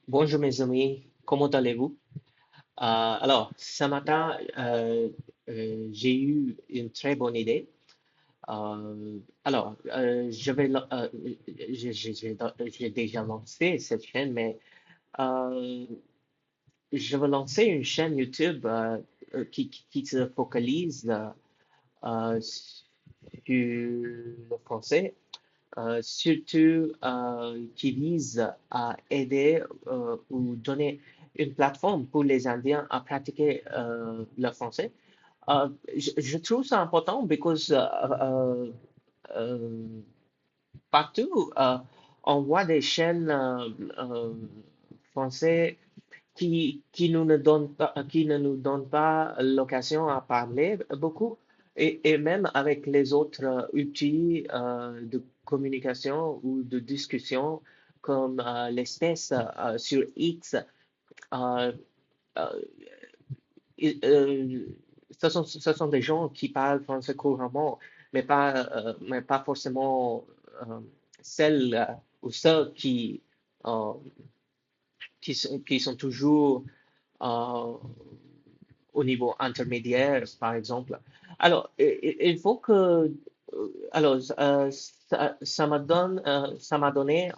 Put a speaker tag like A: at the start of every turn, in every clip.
A: Bonjour mes amis, comment allez-vous? Ce matin, j'ai eu une très bonne idée. Je vais, j'ai déjà lancé cette chaîne, mais euh, je vais lancer une chaîne YouTube qui se focalise sur le français, surtout qui vise à aider ou donner une plateforme pour les Indiens à pratiquer le français. Je trouve ça important parce que partout, on voit des chaînes françaises qui nous ne donnent pas, qui ne nous donnent pas l'occasion à parler beaucoup, et même avec les autres outils de communication ou de discussion comme l'espèce sur X. euh, euh, euh, Ce sont des gens qui parlent français couramment, mais pas forcément euh, celles ou ceux euh, qui sont toujours euh, au niveau intermédiaire, par exemple. Alors, il faut que, ça m'a donné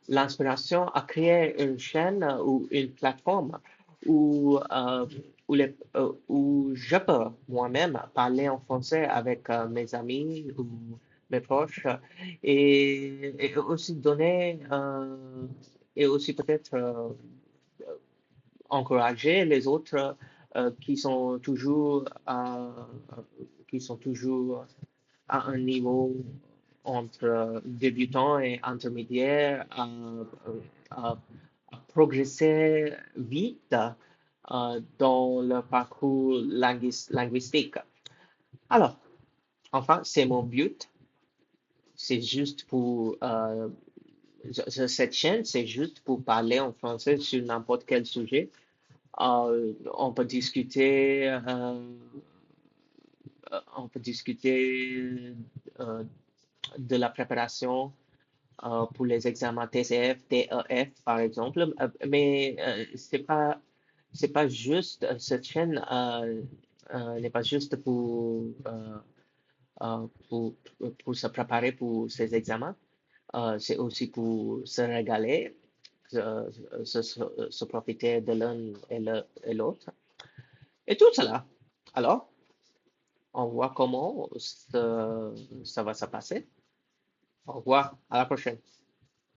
A: l'inspiration à créer une chaîne ou une plateforme où, où je peux moi-même parler en français avec mes amis ou mes proches, et aussi donner et aussi peut-être encourager les autres qui sont toujours qui sont toujours à un niveau entre débutant et intermédiaire à- à progresser vite dans le parcours linguistique. Alors, enfin, c'est mon but. C'est juste pour cette chaîne, c'est juste pour parler en français sur n'importe quel sujet. On peut discuter, on peut discuter euh, de la préparation pour les examens TCF, TEF, par exemple. Mais c'est pas juste, cette chaîne n'est pas juste pour, pour se préparer pour ces examens. C'est aussi pour se régaler, se profiter de l'un et l'autre. Et tout cela. Alors, on voit comment ça va se passer. Au revoir, à la prochaine.